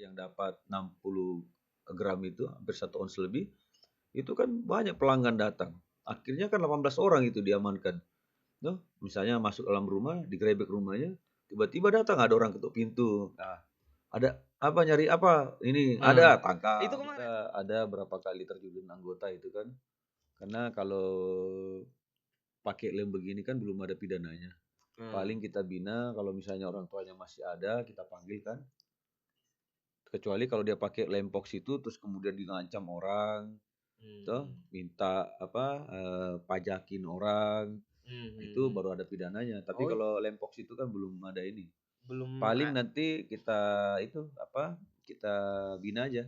yang dapat 60 gram itu hampir 1 ons lebih, itu kan banyak pelanggan datang. Akhirnya kan 18 orang itu diamankan. Noh, misalnya masuk dalam rumah, digerebek rumahnya, tiba-tiba datang ada orang ketuk pintu. Nah, ada apa nyari apa? Ini ada tangkap. Itu kemarin. Kita ada berapa kali terjun anggota itu kan. Karena kalau pakai lem begini kan belum ada pidananya. Paling kita bina kalau misalnya orang tuanya masih ada, kita panggil kan. Kecuali kalau dia pakai lem pox itu terus kemudian ngancam orang, toh minta pajakin orang, itu baru ada pidananya. Tapi kalau lem pox itu kan belum ada ini. Paling nanti kita kita bina aja.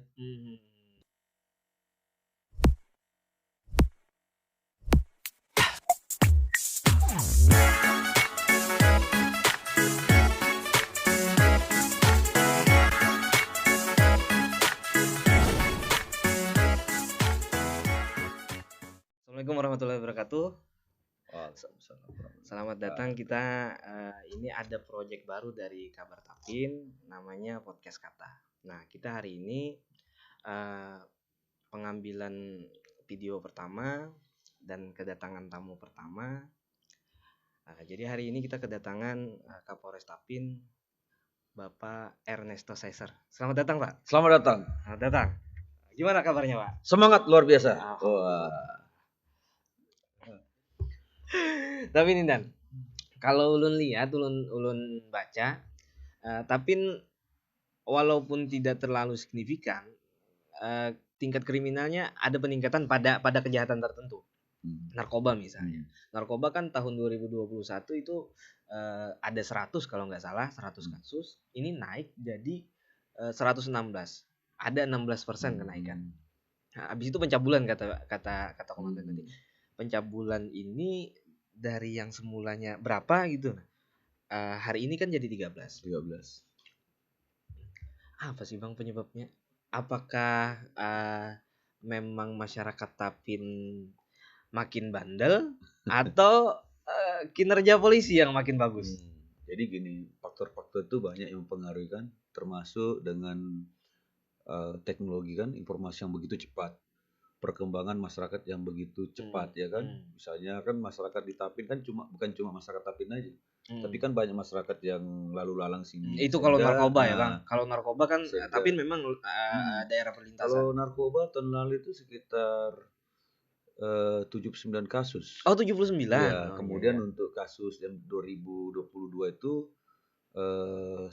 Assalamualaikum warahmatullahi wabarakatuh. Waalaikumsalam. Selamat datang, kita ini ada proyek baru dari Kabar Tapin, namanya Podcast Kata. Nah, kita hari ini pengambilan video pertama dan kedatangan tamu pertama. Jadi hari ini kita kedatangan Kapolres Tapin, Bapak Ernesto Caesar. Selamat datang, Pak. Selamat datang. Selamat datang. Gimana kabarnya, Pak? Semangat luar biasa. Tapi nih Dan, kalau ulun lihat, ulun baca, Tapin walaupun tidak terlalu signifikan, tingkat kriminalnya ada peningkatan pada kejahatan tertentu. Narkoba misalnya. Narkoba kan tahun 2021 itu ada 100 kalau nggak salah, 100 kasus. Ini naik jadi 116. Ada 16% kenaikan. Nah, habis itu pencabulan kata komandan tadi. Pencabulan ini dari yang semulanya berapa gitu. Hari ini kan jadi 13. Apa sih Bang penyebabnya? Apakah memang masyarakat Tapin makin bandel atau kinerja polisi yang makin bagus? Jadi gini, faktor-faktor itu banyak yang mempengaruhi kan, termasuk dengan teknologi kan, informasi yang begitu cepat, perkembangan masyarakat yang begitu cepat ya kan. Misalnya kan masyarakat di Tapin kan bukan cuma masyarakat Tapin aja, tapi kan banyak masyarakat yang lalu lalang sini. Itu kalau narkoba ya Bang. Kalau narkoba kan Tapin memang daerah perlintasan. Kalau narkoba tahun lalu itu sekitar 79 kasus. Oh, 79. Ya, kemudian untuk kasus yang 2022 itu 96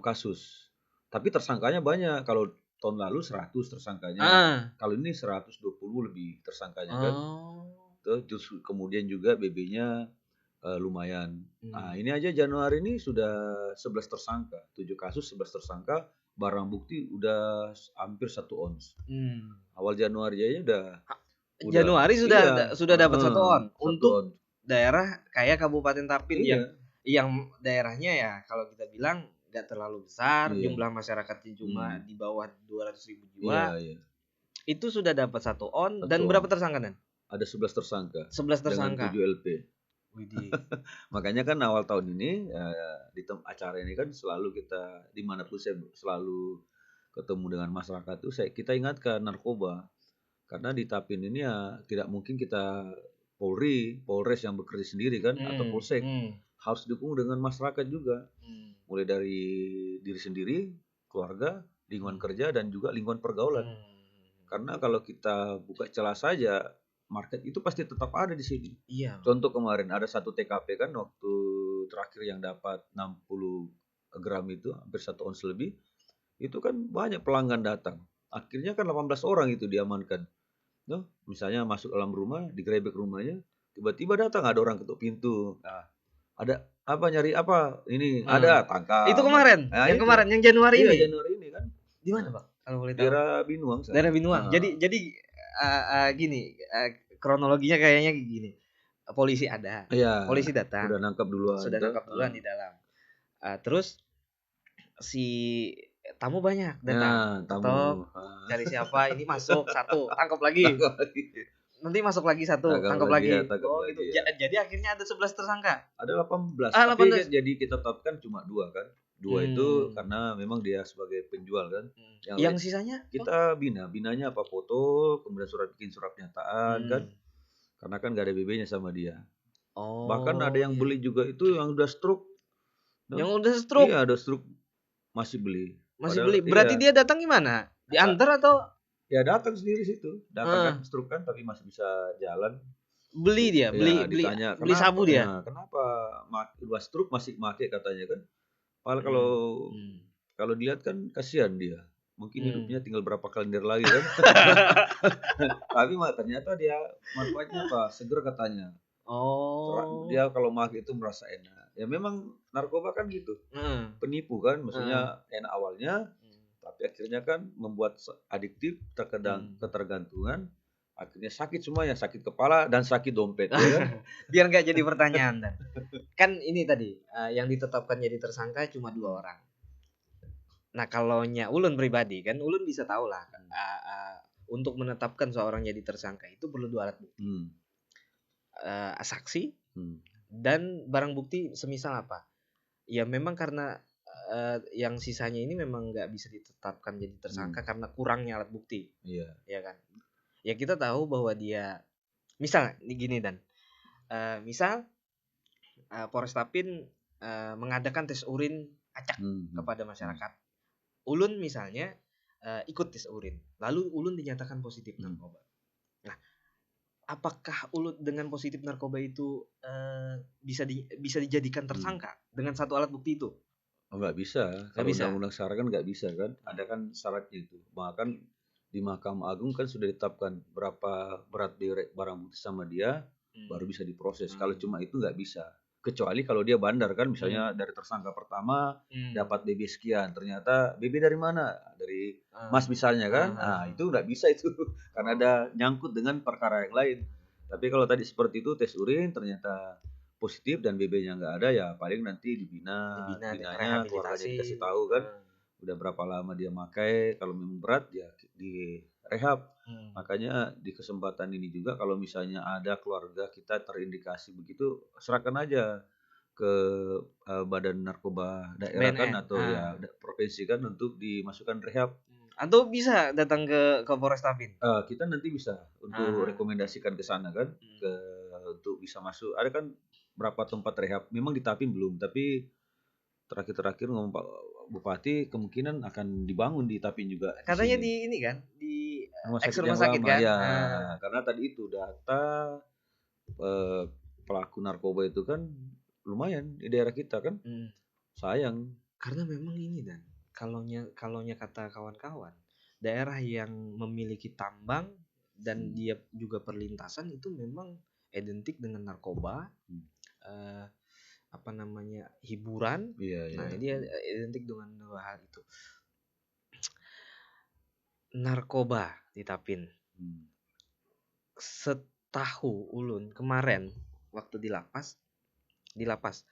kasus. Tapi tersangkanya banyak. Kalau tahun lalu 100 tersangkanya. Kalau ini 120 lebih tersangkanya kan. Terus kemudian juga BB-nya lumayan. Nah, ini aja Januari ini sudah 11 tersangka. 7 kasus 11 tersangka. Barang bukti udah hampir 1 ons. Awal Januari aja udah Januari sudah dapat 1 on untuk daerah kayak Kabupaten Tapin yang daerahnya ya kalau kita bilang nggak terlalu besar, jumlah masyarakatnya cuma di bawah 200.000 jiwa. Itu sudah dapat 1 on dan berapa tersangka Dan? Ada 11 tersangka. 11 tersangka. Dengan 7 LP. Makanya kan awal tahun ini di acara ini kan selalu kita dimanapun saya selalu ketemu dengan masyarakat itu kita ingatkan narkoba. Karena di Tapin ini ya tidak mungkin kita Polres yang bekerja sendiri kan atau Polsek harus didukung dengan masyarakat juga. Mulai dari diri sendiri, keluarga, lingkungan kerja dan juga lingkungan pergaulan. Karena kalau kita buka celah saja, market itu pasti tetap ada di sini. Contoh kemarin ada 1 TKP kan waktu terakhir yang dapat 60 gram itu hampir 1 ons lebih. Itu kan banyak pelanggan datang. Akhirnya kan 18 orang itu diamankan. No, misalnya masuk dalam rumah, digerebek rumahnya, tiba-tiba datang ada orang ketuk pintu. Nah, ada apa nyari apa? Ini ada tangkap. Itu kemarin, yang Januari ini. Januari ini kan. Di mana, Pak? Kalau boleh tahu. Daerah Binuang. Daerah Binuang. Jadi gini, kronologinya kayaknya gini. Polisi ada. Polisi datang. Sudah nangkap duluan di dalam. Terus si tamu banyak datang. Tamu. Cari siapa? Ini masuk 1, tangkap lagi. Nanti masuk lagi 1, tangkap lagi. Gitu. Jadi akhirnya ada 11 tersangka. Ada 18. Tapi jadi kita tetapkan cuma 2 kan. 2 itu karena memang dia sebagai penjual kan. Yang lain Yang sisanya apa? kita binanya apa foto, kemudian bikin surat pernyataan kan. Karena kan nggak ada BB-nya sama dia. Bahkan ada Oh, yang iya. beli juga itu yang udah stroke. Yang udah stroke Iya, udah stroke masih beli. masih Padahal beli. Berarti iya, dia datang gimana? Diantar atau ya datang sendiri situ. Datang kan eh, stroke kan tapi masih bisa jalan. beli dia, Ya beli beli ditanya beli kenapa? sabu dia. Ya kenapa udah stroke masih make katanya kan. Padahal kalau Hmm. Hmm. kalau dilihat kan kasihan dia. Mungkin hidupnya tinggal berapa kalender lagi kan. Tapi ternyata dia manfaatnya apa? Seger katanya. Oh. Dia kalau make itu merasa enak. Ya memang narkoba kan gitu. Penipu kan, maksudnya enak awalnya, tapi akhirnya kan membuat adiktif, ketergantungan, akhirnya sakit semuanya, sakit kepala dan sakit dompet ya kan. Biar nggak jadi pertanyaan dan kan ini tadi yang ditetapkan jadi tersangka cuma 2 orang. Nah, kalaunya ulun pribadi kan ulun bisa tahu lah untuk menetapkan seorang jadi tersangka itu perlu 2 alat bukti. Saksi dan barang bukti semisal apa. Ya memang karena yang sisanya ini memang nggak bisa ditetapkan jadi tersangka karena kurangnya alat bukti. Iya. Ya kan. Ya kita tahu bahwa dia misal gini dan misal Polrestapin mengadakan tes urin acak kepada masyarakat. Ulun misalnya ikut tes urin, lalu ulun dinyatakan positif narkoba. Nah, apakah ulun dengan positif narkoba itu bisa dijadikan tersangka dengan satu alat bukti itu? Oh, nggak bisa. Nggak Kalau bisa. undang-undang sekarang kan nggak bisa kan. Ada kan syaratnya itu. Bahkan di Mahkamah Agung kan sudah ditetapkan berapa berat barang bukti sama dia baru bisa diproses. Kalau cuma itu nggak bisa. Kecuali kalau dia bandar kan, misalnya dari tersangka pertama dapat BB sekian, ternyata BB dari mana? Dari Mas misalnya kan, itu nggak bisa itu karena ada nyangkut dengan perkara yang lain. Tapi kalau tadi seperti itu tes urin ternyata positif dan BB-nya nggak ada, ya paling nanti binanya keluarganya dikasih tahu kan, udah berapa lama dia makai, kalau memang berat ya di rehab. Makanya di kesempatan ini juga kalau misalnya ada keluarga kita terindikasi begitu, serahkan aja ke Badan Narkoba Daerah kan atau ya provinsi kan untuk dimasukkan rehab. Atau bisa datang ke Polrestapin. Kita nanti bisa untuk rekomendasikan ke sana kan, untuk bisa masuk. Ada kan berapa tempat rehab, memang di Tapin belum, tapi terakhir ngomong Pak Bupati kemungkinan akan dibangun di Tapin juga. Katanya di ini kan, di rumah sakit kan. Ya, karena tadi itu data pelaku narkoba itu kan lumayan di daerah kita kan. Sayang. Karena memang ini dan kalaunya kata kawan-kawan, daerah yang memiliki tambang dan dia juga perlintasan itu memang identik dengan narkoba, hiburan. Nah, dia identik dengan 2 hal itu. Narkoba di Tapin. Setahu ulun kemarin waktu di lapas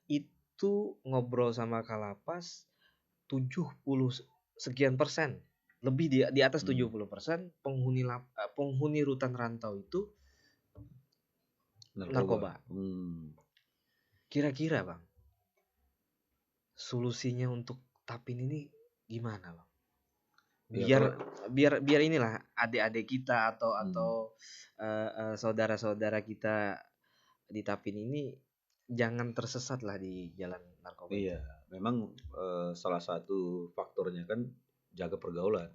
itu ngobrol sama Kalapas 70 sekian persen, lebih di atas 70% penghuni rutan rantau itu narkoba. Kira-kira Bang, solusinya untuk Tapin ini gimana Bang? Biar inilah adik-adik kita atau saudara-saudara kita di Tapin ini jangan tersesat lah di jalan narkoba. Iya, memang salah satu faktornya kan jaga pergaulan.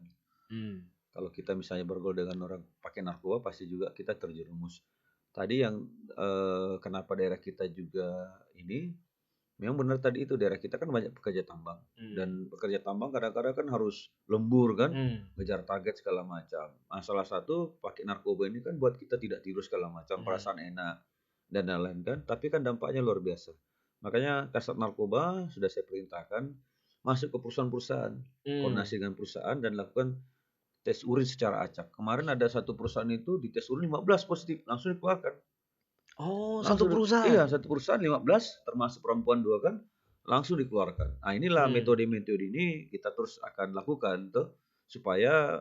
Kalau kita misalnya bergaul dengan orang pakai narkoba, pasti juga kita terjerumus. Tadi yang kenapa daerah kita juga ini, memang benar tadi itu daerah kita kan banyak pekerja tambang. Dan pekerja tambang kadang-kadang kan harus lembur kan, ngejar target segala macam. Nah, salah satu pakai narkoba ini kan buat kita tidak tidur segala macam, perasaan enak dan lain-lain kan. Tapi kan dampaknya luar biasa. Makanya Kasat Narkoba sudah saya perintahkan masuk ke perusahaan-perusahaan, koordinasi dengan perusahaan dan lakukan tes urin secara acak. Kemarin ada satu perusahaan itu di tes urin 15 positif, langsung dikeluarkan. Oh, satu perusahaan? Iya, satu perusahaan 15, termasuk perempuan 2 kan, langsung dikeluarkan. Nah, inilah metode-metode ini kita terus akan lakukan tuh, supaya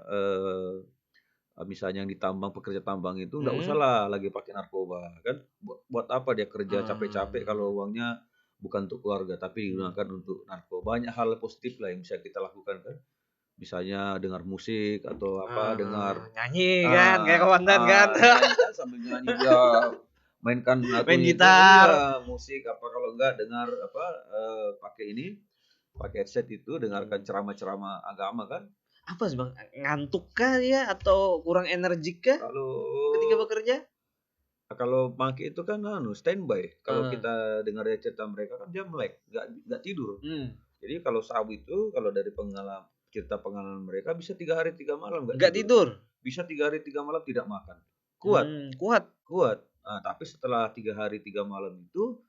misalnya yang ditambang, pekerja tambang itu nggak usah lah lagi pakai narkoba kan. Buat apa dia kerja capek-capek kalau uangnya bukan untuk keluarga tapi digunakan untuk narkoba. Banyak hal positif lah yang bisa kita lakukan kan. Misalnya dengar musik atau apa, dengar nyanyi kan kayak komandan kan. nyanyi kan sambil nyanyi dia mainkan Main lagunya itu, gitar. iya, musik apa kalau enggak dengar apa pakai headset itu dengarkan ceramah-ceramah agama kan. Apa sih Bang? Ngantuk kah ya atau kurang energik kah Kalau ketika bekerja? pakai itu kan standby. Kalau kita dengar cerita mereka kan dia melek, nggak tidur. Jadi kalau sabu itu kalau dari cerita pengalaman mereka bisa 3 hari 3 malam nggak tidur. Bisa 3 hari 3 malam tidak makan. Kuat. Kuat. Nah, tapi setelah 3 hari 3 malam itu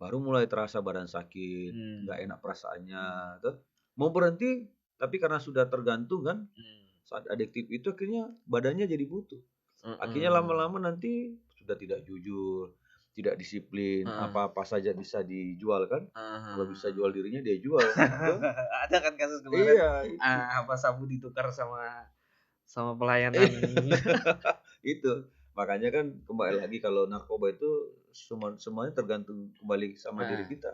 baru mulai terasa badan sakit, nggak enak perasaannya. Tuh. Mau berhenti, tapi karena sudah tergantung kan, saat adiktif itu akhirnya badannya jadi butuh. Akhirnya lama-lama nanti sudah tidak jujur, tidak disiplin, apa-apa saja bisa dijual kan. Kalau bisa jual dirinya dia jual. Ada kan kasus kemarin. Iya. Apa sabu ditukar sama pelayanan. Itu. Makanya kan kembali lagi kalau narkoba itu semuanya tergantung kembali sama diri kita.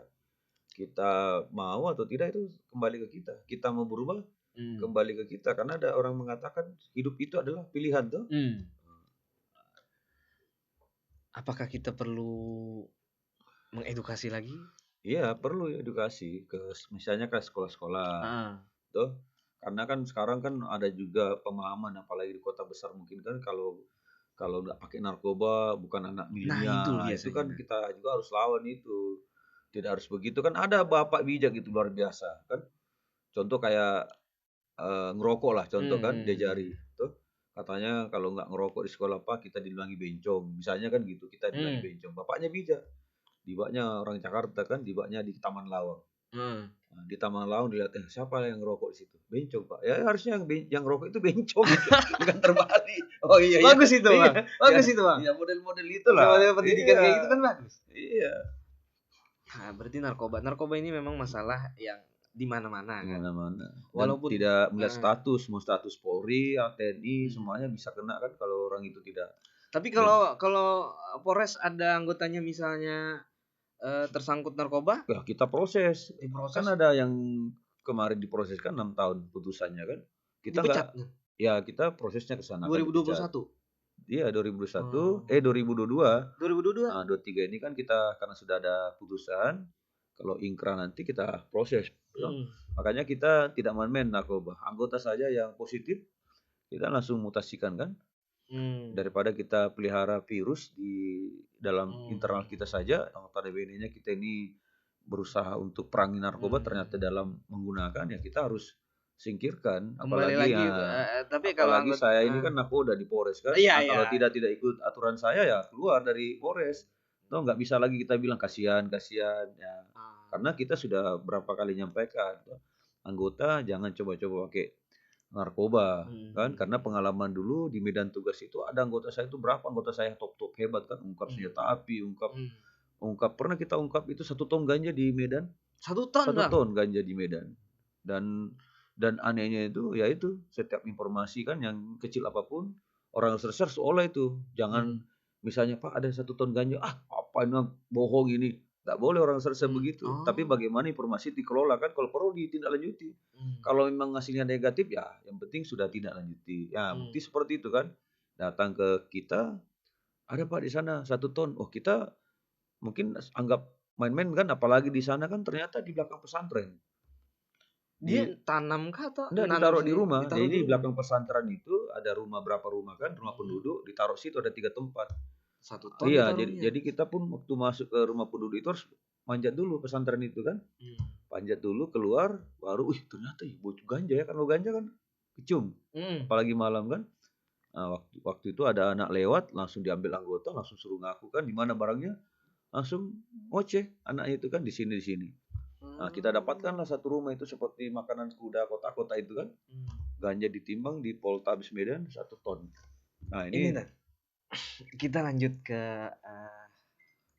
Kita mau atau tidak itu kembali ke kita. Kita mau berubah kembali ke kita karena ada orang mengatakan hidup itu adalah pilihan tuh. Apakah kita perlu mengedukasi lagi? Iya, perlu edukasi misalnya ke sekolah-sekolah. Tuh. Karena kan sekarang kan ada juga pemahaman apalagi di kota besar mungkin kan kalau nggak pakai narkoba bukan anak milenial. Nah, itu kan kita juga harus lawan itu. Tidak harus begitu kan ada bapak bijak gitu luar biasa kan. Contoh kayak ngerokok lah contoh kan diajari tuh. Katanya kalau nggak ngerokok di sekolah apa kita dibilangi bencong. Misalnya kan gitu kita dibilangi bencong. Bapaknya bijak. Dibaknya orang Jakarta kan dibaknya di Taman Lawang. Nah, di Taman Lawang dilihat siapa yang ngerokok di situ? Bencong Pak. Ya harusnya yang ngerokok itu bencong bukan terbalik. Oh iya. Bagus itu Bang. Bagus itu Bang. Ya model-model itulah. Model pendidikan kayak gitu kan bagus. Iya. Nah, berarti narkoba ini memang masalah yang di mana-mana kan. Walaupun tidak melihat status, mau status Polri, TNI, semuanya bisa kena kan kalau orang itu tidak. Tapi kalau Polres ada anggotanya misalnya tersangkut narkoba, ya kita proses. Kan ada yang kemarin diproses kan 6 tahun putusannya kan. Kita dipecat. Ya kita prosesnya ke sana 2021. Iya 2021, 2022. 2022. Nah, 23 ini kan kita karena sudah ada putusan, kalau ingkrah nanti kita proses. Makanya kita tidak main-main narkoba. Anggota saja yang positif kita langsung mutasikan kan. Daripada kita pelihara virus di dalam internal kita saja, anggota DBD-nya kita ini berusaha untuk perangi narkoba ternyata dalam menggunakan ya kita harus singkirkan. Apalagi tapi apalagi saya ini kan nakoda di Polres kan. Kalau tidak ikut aturan saya ya keluar dari Polres. Tuh nggak bisa lagi kita bilang kasihan ya. Karena kita sudah berapa kali nyampaikan anggota jangan coba-coba pakai narkoba kan karena pengalaman dulu di medan tugas itu ada anggota saya itu berapa anggota saya top hebat kan ungkap senjata api ungkap pernah kita ungkap itu 1 ton ganja di Medan 1 ton ganja di Medan dan anehnya itu yaitu setiap informasi kan yang kecil apapun orang research seolah itu jangan misalnya Pak ada 1 ton ganja apa ini bohong ini. Nggak boleh orang serasa begitu. Tapi bagaimana informasi dikelola kan kalau perlu ditindaklanjuti. Kalau memang hasilnya negatif ya yang penting sudah tidak lanjuti. Ya bukti seperti itu kan. Datang ke kita, ada Pak di sana 1 ton. Oh kita mungkin anggap main-main kan apalagi di sana kan ternyata di belakang pesantren. Dia tanam kah atau ditaruh di rumah. Jadi di belakang pesantren itu ada rumah berapa rumah kan, rumah penduduk, ditaruh situ ada 3 tempat. 1 ton. Iya, jadi kita pun waktu masuk ke rumah penduduk itu harus manjat dulu pesantren itu kan. Panjat dulu keluar baru ternyata bocor ganja ya kalau ganja kan kecium. Apalagi malam kan. Nah, waktu itu ada anak lewat langsung diambil anggota langsung suruh ngaku kan di mana barangnya. Langsung ngoceh anaknya itu kan di sini. Nah, kita dapatkanlah 1 rumah itu seperti makanan kuda kota-kota itu kan. Ganja ditimbang di Poltabes Medan 1 ton. Nah, ini kita lanjut ke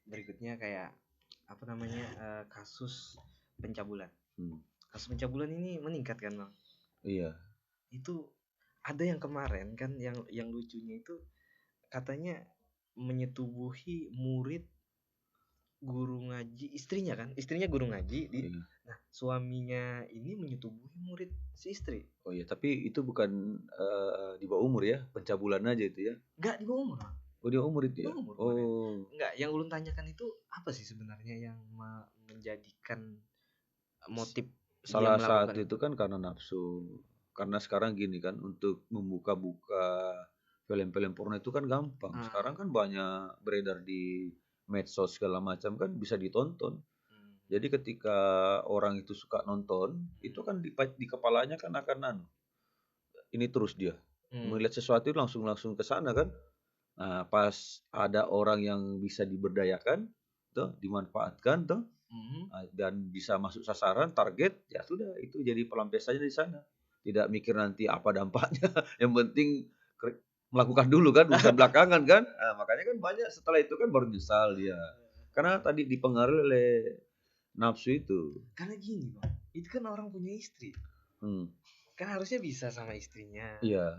berikutnya kayak apa namanya kasus pencabulan. Kasus pencabulan ini meningkat kan Bang? Iya. Itu ada yang kemarin kan yang lucunya itu katanya menyetubuhi murid guru ngaji, istrinya guru ngaji Iya. nah suaminya ini menyetubuhi murid si istri. Oh iya, tapi itu bukan di bawah umur ya, pencabulan aja itu ya. Enggak di bawah umur. Oh di bawah umur itu Di ya. bawah umur. Oh. Enggak, yang ulun tanyakan itu apa sih sebenarnya yang menjadikan motif dia Salah melakukan satu itu kan karena nafsu. Karena sekarang gini kan, untuk membuka-buka film-film porno itu kan gampang. Sekarang kan banyak beredar di medsos segala macam kan bisa ditonton. Jadi ketika orang itu suka nonton, itu kan di kepalanya kan akan ini terus dia. Melihat sesuatu itu langsung ke sana kan. Nah, pas ada orang yang bisa diberdayakan, tuh dimanfaatkan tuh, dan bisa masuk sasaran, target, ya sudah itu jadi pelampiasannya di sana. Tidak mikir nanti apa dampaknya, yang penting melakukan dulu kan, urusan belakangan kan. Nah, makanya kan banyak setelah itu kan baru nyesal dia. Karena tadi dipengaruhi oleh nafsu itu. Karena gini bang, itu kan orang punya istri, kan harusnya bisa sama istrinya. Iya,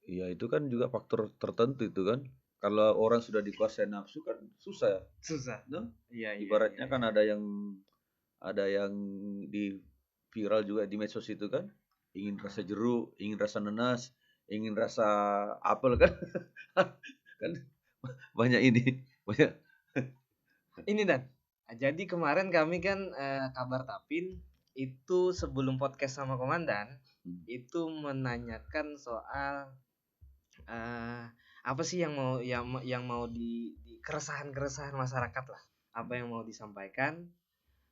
iya itu kan juga faktor tertentu itu kan. Kalau orang sudah dikuasai nafsu kan susah. No? Iya. Ibaratnya kan ada yang di viral juga di medsos itu kan, ingin rasa jeruk, ingin rasa nanas, ingin rasa apel kan, kan banyak ini, banyak. Ini Dan, jadi kemarin kami kan kabar Tapin itu sebelum podcast sama komandan itu menanyakan soal apa sih yang mau di keresahan masyarakat lah, apa yang mau disampaikan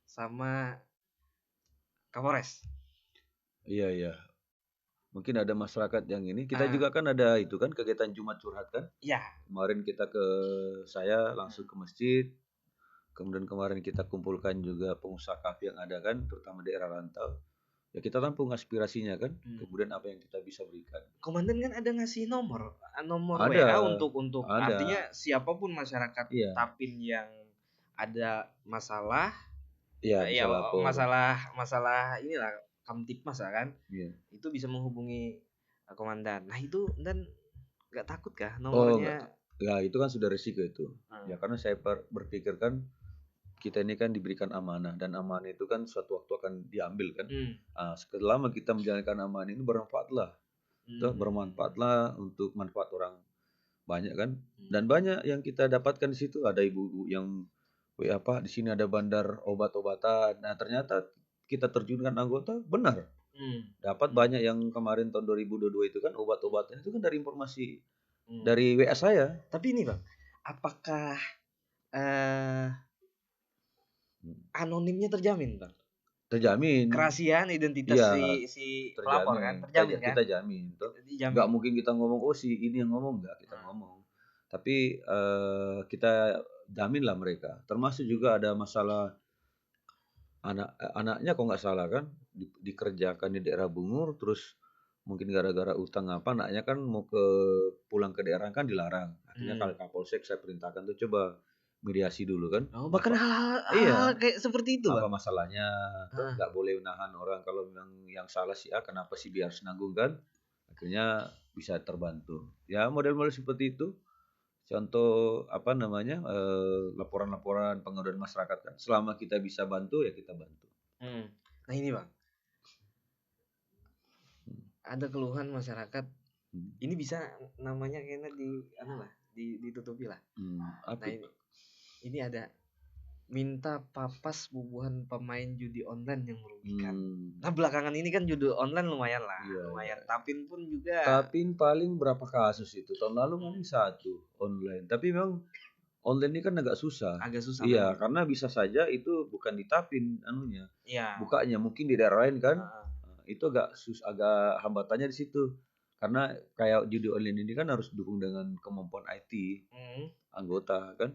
sama Kapolres. Iya. Mungkin ada masyarakat yang ini. Kita juga kan ada itu kan kegiatan Jumat curhat kan. Iya. Kemarin kita saya langsung ke masjid. Kemudian kemarin kita kumpulkan juga pengusaha kafe yang ada kan, terutama daerah rantau. Ya kita tampung aspirasinya kan. Kemudian apa yang kita bisa berikan. Komandan kan ada ngasih nomor Ada, WA untuk ada. artinya siapapun masyarakat Tapin yang ada masalah, ya masalah inilah Kamtipmas lah kan, itu bisa menghubungi komandan. Nah itu dan nggak takut kah nomornya? Ya itu kan sudah risiko itu. Ya karena saya berpikir kan kita ini kan diberikan amanah dan amanah itu kan suatu waktu akan diambil kan. Selama kita menjalankan amanah ini bermanfaatlah, bermanfaatlah untuk manfaat orang banyak kan. Dan banyak yang kita dapatkan di situ, ada ibu-ibu yang di sini ada bandar obat-obatan. Nah ternyata kita terjunkan anggota benar. Dapat banyak yang kemarin tahun 2022 itu kan obat-obatan itu kan dari informasi dari WA saya. Tapi ini bang, apakah anonimnya terjamin bang? Terjamin. Kerahasiaan identitas si pelapor kan terjamin kan? Kita jamin. Nggak mungkin kita ngomong si ini yang ngomong, nggak kita ngomong. Tapi kita jamin lah mereka. Termasuk juga ada masalah anaknya kok nggak salah kan dikerjakan di daerah Bungur, terus mungkin gara-gara utang apa anaknya kan mau pulang ke daerah kan dilarang. Akhirnya kalau Kapolsek saya perintahkan tuh coba mediasi dulu kan. Bahkan hal kayak seperti itu apa masalahnya, nggak boleh menahan orang kalau memang yang salah si A, kenapa si B harus nanggung kan. Akhirnya bisa terbantu ya, model-model seperti itu. Contoh laporan-laporan pengaduan masyarakat kan, selama kita bisa bantu ya kita bantu. Nah ini bang, ada keluhan masyarakat, ini bisa namanya kayaknya ditutupi lah. Nah ini ada minta papas bubuhan pemain judi online yang merugikan. Nah belakangan ini kan judi online lumayan lah, lumayan. Tapin pun juga. Tapin paling berapa kasus itu tahun lalu paling 1 online. Tapi memang online ini kan agak susah. Iya, karena bisa saja itu bukan di Tapin anunya. Bukanya mungkin di daerah lain kan. Itu agak hambatannya di situ. Karena kayak judi online ini kan harus didukung dengan kemampuan IT anggota kan.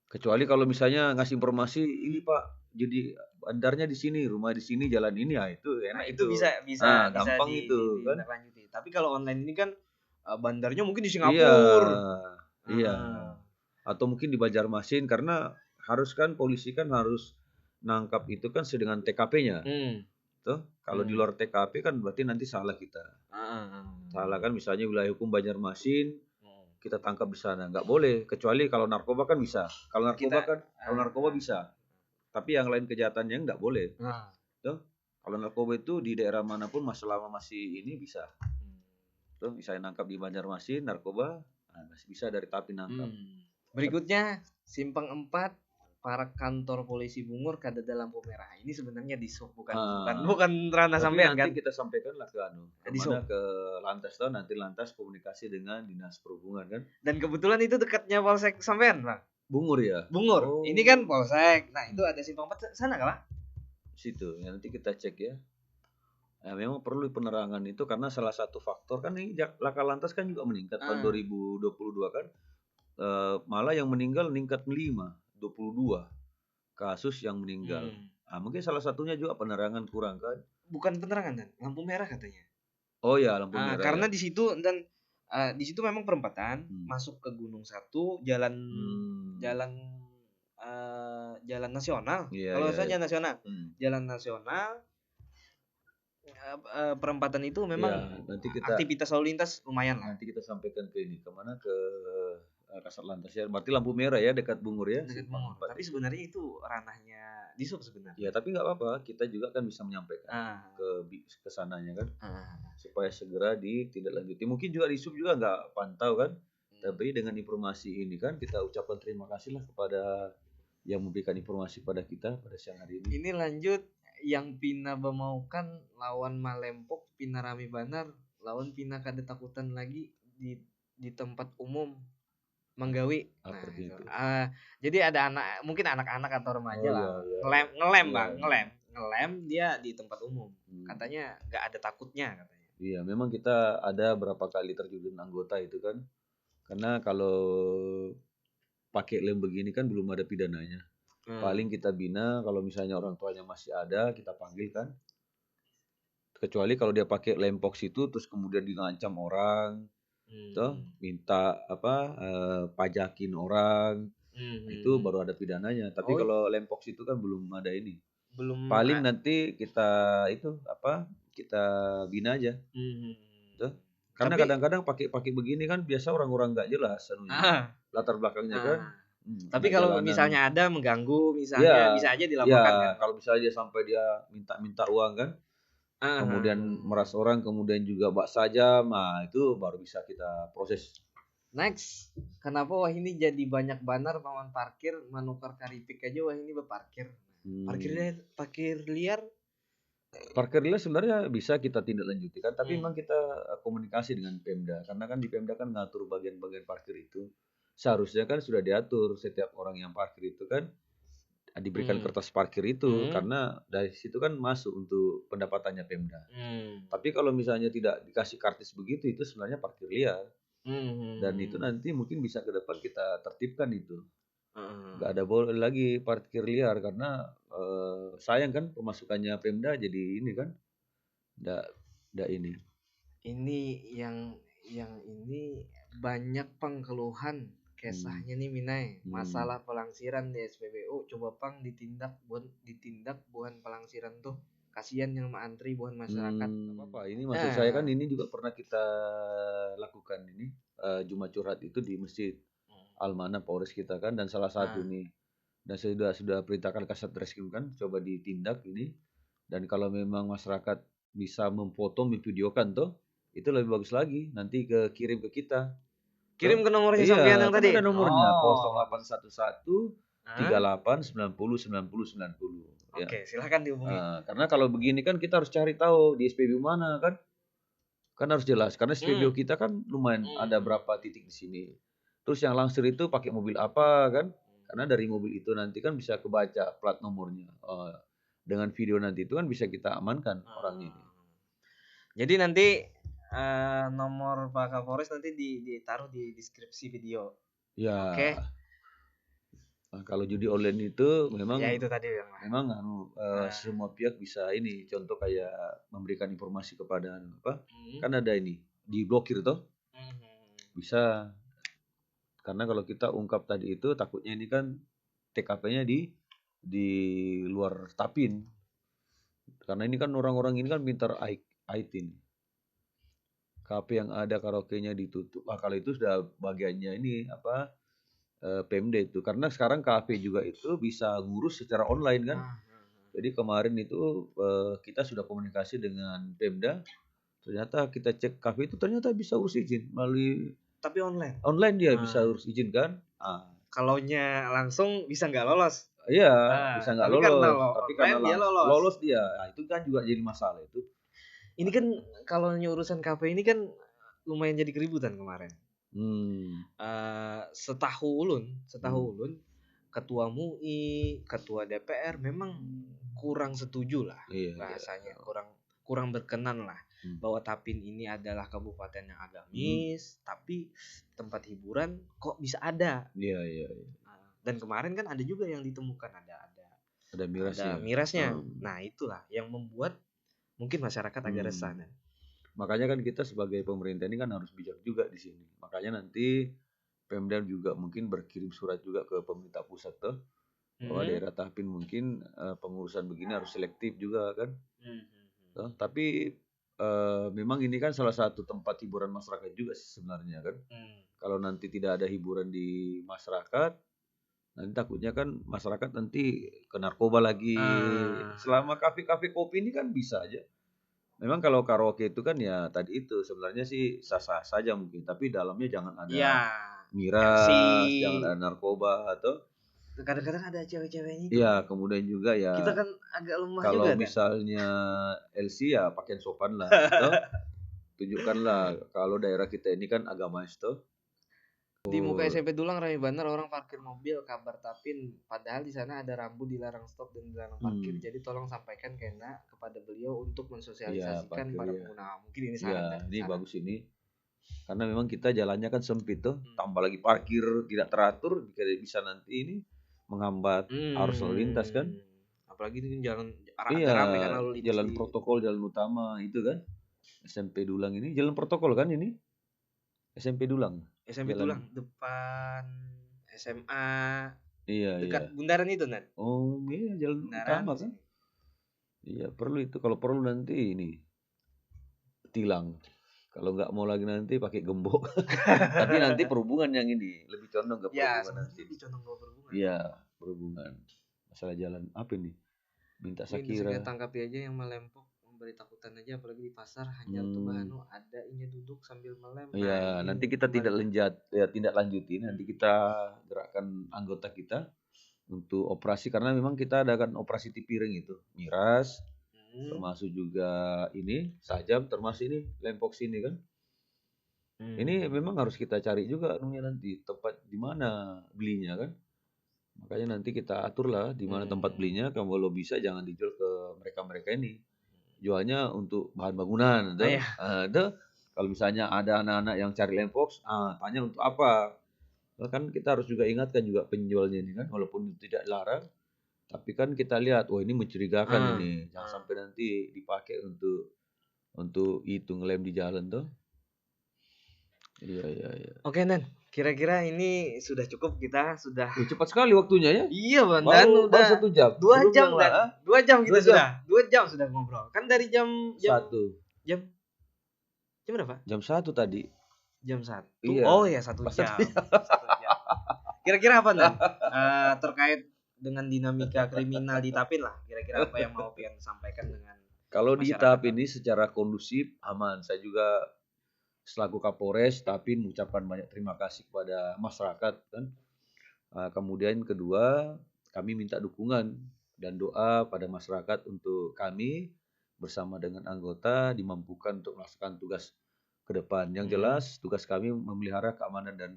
Kecuali kalau misalnya ngasih informasi ini Pak, jadi bandarnya di sini, rumah di sini, jalan ini, ya itu enak. Itu bisa gampang itu kan. Tapi kalau online ini kan bandarnya mungkin di Singapura. Iya. Atau mungkin di Banjarmasin, karena polisi kan harus nangkap itu kan dengan TKP-nya. Tuh, kalau di luar TKP kan berarti nanti salah kita. Salah kan, misalnya wilayah hukum Banjarmasin, kita tangkap di sana. Nggak boleh, kecuali kalau narkoba kan bisa. Kalau narkoba bisa. Tapi yang lain kejahatannya nggak boleh. Tuh, kalau narkoba itu di daerah manapun selama masih ini bisa. Tuh, misalnya nangkap di Banjarmasin narkoba, masih bisa dari Tapi nangkap. Berikutnya Simpang 4, para kantor polisi Bungur kada lampu merah. Ini sebenarnya disub bukan ranah sampean kan. Nanti kita sampaikanlah ke ke lantas toh, nanti lantas komunikasi dengan dinas perhubungan kan. Dan kebetulan itu dekatnya polsek sampean, Bang. Bungur ya. Bungur. Ini kan polsek. Nah, itu ada Simpang 4 sana kah? Situ. Ya, nanti kita cek ya. Nah, memang perlu penerangan itu karena salah satu faktor kan ini laka lantas kan juga meningkat tahun 2022 kan. Malah yang meninggal meningkat 22 kasus yang meninggal. Mungkin salah satunya juga penerangan kurang kan? Bukan penerangan dan lampu merah katanya. Oh ya, lampu merah. Karena di situ dan di situ memang perempatan masuk ke Gunung Satu, jalan nasional. Kalau saja nasional, jalan nasional. Perempatan itu memang nanti kita, aktivitas lalu lintas lumayan lah. Nanti kita sampaikan ke ini kemana, ke Kasat Lantas ya. Berarti lampu merah ya, dekat Bungur ya. Dekat Bungur. Tapi sebenarnya itu ranahnya disub sebenarnya. Ya tapi nggak apa-apa, kita juga kan bisa menyampaikan ke sananya kan, supaya segera ditindaklanjuti. Mungkin juga disub juga nggak pantau kan, tapi dengan informasi ini kan kita ucapkan terima kasih lah kepada yang memberikan informasi pada kita pada siang hari ini. Ini lanjut yang Pina Bemaukan lawan Malempok, Pina Rami Banar lawan Pina kada takutan lagi di tempat umum Manggawi. Jadi ada mungkin anak-anak atau remaja lah ngelem dia di tempat umum. Katanya nggak ada takutnya katanya. Iya, memang kita ada berapa kali terjun anggota itu kan, karena kalau pakai lem begini kan belum ada pidananya. Paling kita bina kalau misalnya orang tuanya masih ada, kita panggil kan. Kecuali kalau dia pakai lempox itu terus kemudian ngancam orang, minta pajakin orang, itu baru ada pidananya. Tapi kalau lempox itu kan belum ada ini. Paling nanti kita kita bina aja. Karena kadang-kadang pakai begini kan biasa orang-orang nggak jelas latar belakangnya kan. Tapi kalau misalnya ada mengganggu misalnya bisa aja dilaporkan kan. Kalau misalnya dia sampai dia minta uang kan, kemudian meras orang, kemudian juga bak saja, itu baru bisa kita proses. Next, kenapa wah ini jadi banyak banar paman parkir manukar karipik aja wah ini berparkir. Parkir liar. Parkir liar sebenarnya bisa kita tindak lanjuti kan, tapi memang kita komunikasi dengan Pemda karena kan di Pemda kan ngatur bagian-bagian parkir itu. Seharusnya kan sudah diatur setiap orang yang parkir itu kan diberikan kertas parkir itu karena dari situ kan masuk untuk pendapatannya Pemda. Tapi kalau misalnya tidak dikasih kartis begitu itu sebenarnya parkir liar. Dan itu nanti mungkin bisa ke depan kita tertibkan itu. Nggak ada boleh lagi parkir liar karena sayang kan pemasukannya Pemda jadi ini kan nggak ini. Ini yang ini banyak pengkeluhan kesahnya nih Minai. Masalah pelangsiran di SPBU coba pang ditindak bukan pelangsiran tuh. Kasihan yang antri bukan masyarakat. Apa ini maksud saya kan ini juga pernah kita lakukan ini Jumat curhat itu di Masjid Almana Polres kita kan, dan salah satu nih dan sudah perintahkan Kasat Reskrim kan coba ditindak ini, dan kalau memang masyarakat bisa memfoto memvideokan tuh itu lebih bagus lagi, nanti kirim ke kita. Kirim ke nomornya sampean yang tadi. Ada nomornya 0811 38 90 90 90. Oke, silakan dihubungi. Karena kalau begini kan kita harus cari tahu di SPBU mana kan harus jelas karena SPBU kita kan lumayan ada berapa titik di sini. Terus yang langsir itu pakai mobil apa kan? Karena dari mobil itu nanti kan bisa kebaca plat nomornya. Dengan video nanti itu kan bisa kita amankan orang ini. Jadi nanti nomor Pak Kapolres nanti ditaruh di deskripsi video. Ya. Oke. Nah, kalau judi online itu memang ya itu tadi memang semua pihak bisa ini, contoh kayak memberikan informasi kepada kan ada ini diblokir toh. Bisa. Karena kalau kita ungkap tadi itu takutnya ini kan TKP-nya di luar Tapin. Karena ini kan orang-orang ini kan pintar IT. kafe yang ada karaoke-nya ditutup. Kalau itu sudah bagiannya ini apa Pemda itu. Karena sekarang kafe juga itu bisa ngurus secara online kan. Jadi kemarin itu kita sudah komunikasi dengan Pemda. Ternyata kita cek kafe itu ternyata bisa urus izin melalui Tapi online. online dia bisa urus izin kan. Kalaunya langsung bisa nggak lolos. Iya, bisa nggak Tapi karena lolos. Tapi karena online dia lolos. lolos dia. Nah, itu kan juga jadi masalah itu. Ini kan kalau urusan kafe ini kan lumayan jadi keributan kemarin. Setahu ulun, ketua MUI, ketua DPR memang kurang setuju lah bahasanya, kurang berkenan lah bahwa Tapin ini adalah kabupaten yang agamis, tapi tempat hiburan kok bisa ada. Iya. Dan kemarin kan ada juga yang ditemukan ada mirasnya. Nah, itulah yang membuat mungkin masyarakat agak resah. Makanya kan kita sebagai pemerintah ini kan harus bijak juga di sini. Makanya nanti Pemda juga mungkin berkirim surat juga ke pemerintah pusat tuh bahwa daerah Tapin mungkin pengurusan begini harus selektif juga kan. Tapi memang ini kan salah satu tempat hiburan masyarakat juga sih sebenarnya kan. Kalau nanti tidak ada hiburan di masyarakat, nanti takutnya kan masyarakat nanti ke narkoba lagi. Selama kafe-kafe kopi ini kan bisa aja. Memang kalau karaoke itu kan ya tadi itu sebenarnya sih sah-sah saja mungkin, tapi dalamnya jangan ada miras, jangan ada narkoba atau kadang-kadang ada cewek-ceweknya itu. Iya, kemudian juga ya kita kan agak lemah kalau juga. Kalau misalnya LC ya pakaian sopan lah, atau tunjukkanlah kalau daerah kita ini kan agamis tuh. Di muka SMP Dulang Rame Banner orang parkir mobil kabar Tapin, padahal di sana ada rambu dilarang stop dan dilarang parkir. Jadi tolong sampaikan kepada beliau untuk mensosialisasikan para pengguna. Mungkin ini saran. Ini bagus ini. Karena memang kita jalannya kan sempit tuh, tambah lagi parkir tidak teratur bisa nanti ini menghambat arus lalu lintas kan. Apalagi ini jalan ramai kan lalu lintas. Jalan protokol, jalan utama itu kan. SMP Dulang ini jalan protokol kan ini? SMP Dulang. SMP Dulang depan SMA. Iya, dekat bundaran itu, Nan. Oh, iya jalan utama kan. Iya, perlu itu. Kalau perlu nanti ini tilang. Kalau nggak mau lagi nanti pakai gembok. Tapi nanti perhubungan yang ini lebih condong ke perhubungan nanti. Iya, perhubungan. Masalah jalan apa ini? Minta Sakira. Tangkapi aja yang melempok memberi takutan aja, apalagi di pasar hanya tuh ada ini duduk sambil melem. Iya, nanti kita tindak lanjuti. Nanti kita gerakkan anggota kita untuk operasi karena memang kita adakan operasi tipiring itu, miras, termasuk juga ini sajam, termasuk ini lempok sini kan. Ini memang harus kita cari juga nanti tempat di mana belinya kan. Makanya nanti kita atur lah di mana tempat belinya. Kalau bisa jangan dijual ke mereka ini. Jualnya untuk bahan bangunan. Kalau misalnya ada anak-anak yang cari lempok, tanya untuk apa. Kan kita harus juga ingatkan juga penjualnya ini kan, walaupun tidak larang. Tapi kan kita lihat, ini mencurigakan ini. Jangan sampai nanti dipakai untuk itu ngelem di jalan tuh. Iya. Oke, Nan. Kira-kira ini sudah cukup kita sudah. Cepat sekali waktunya ya. Iya, Bang. Dan udah 1 jam. 2 jam kan. 2 jam kita sudah. 2 jam sudah ngobrol. Kan dari jam 1. Jam berapa? Jam 1 tadi. Jam 1. Iya. Oh ya 1 jam. Kira-kira apa, Nan? Terkait dengan dinamika kriminal di Tapin lah. Kira-kira apa yang mau pengen sampaikan dengan kalau di Tapin ini secara kondusif aman. Saya juga selaku Kapolres Tapin mengucapkan banyak terima kasih kepada masyarakat kan. Kemudian kedua, kami minta dukungan dan doa pada masyarakat untuk kami bersama dengan anggota dimampukan untuk melaksanakan tugas ke depan. Yang jelas tugas kami memelihara keamanan dan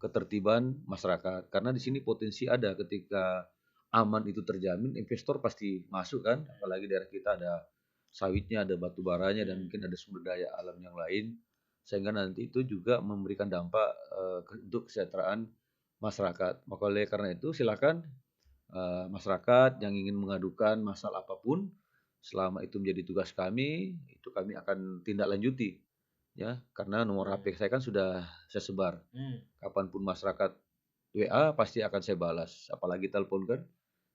ketertiban masyarakat. Karena di sini potensi ada ketika aman itu terjamin, investor pasti masuk kan. Apalagi daerah kita ada sawitnya, ada batu baranya dan mungkin ada sumber daya alam yang lain. Sehingga nanti itu juga memberikan dampak untuk kesejahteraan masyarakat. Maka oleh karena itu silakan masyarakat yang ingin mengadukan masalah apapun, selama itu menjadi tugas kami, itu kami akan tindak lanjuti. Ya, karena nomor HP saya kan sudah saya sebar. Kapanpun masyarakat WA pasti akan saya balas. Apalagi telepon kan.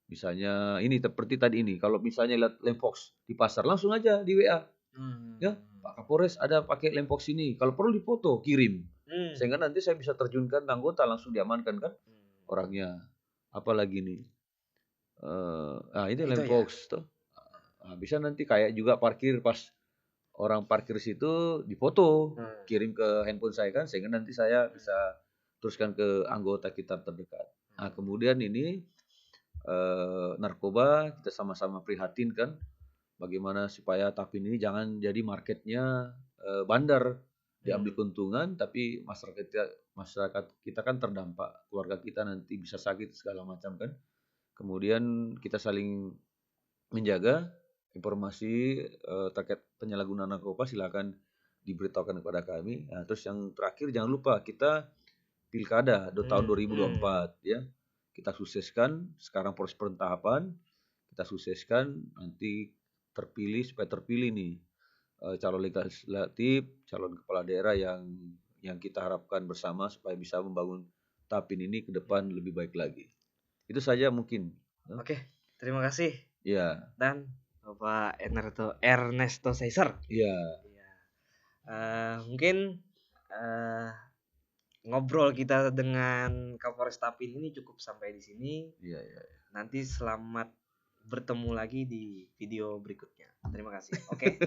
Misalnya ini seperti tadi ini, kalau misalnya lihat Lemfox di pasar langsung aja di WA. Ya, Pak Kapolres ada pakai Lempox ini, kalau perlu dipoto, kirim. Sehingga nanti saya bisa terjunkan anggota, langsung diamankan kan orangnya. Apalagi nih, ini Itu ya. Lempox tuh. Bisa nanti kayak juga parkir, pas orang parkir situ dipoto, kirim ke handphone saya kan, sehingga nanti saya bisa teruskan ke anggota kita terdekat. Nah, kemudian ini narkoba kita sama-sama prihatin kan, bagaimana supaya Tapin ini jangan jadi marketnya bandar, diambil keuntungan tapi masyarakat kita kan terdampak, keluarga kita nanti bisa sakit segala macam kan. Kemudian kita saling menjaga informasi terkait penyalahgunaan narkoba, silakan diberitahukan kepada kami. Nah, terus yang terakhir jangan lupa kita pilkada tahun 2024 ya. Kita sukseskan sekarang proses pentahapan, kita sukseskan nanti supaya terpilih nih calon legislatif, calon kepala daerah yang kita harapkan bersama supaya bisa membangun Tapin ini ke depan lebih baik lagi. Itu saja mungkin. Oke, terima kasih. Iya. Dan Bapak Ernesto Caesar. Iya. Mungkin ngobrol kita dengan Kapolres Tapin ini cukup sampai di sini. Iya. Nanti selamat bertemu lagi di video berikutnya. Terima kasih. Oke.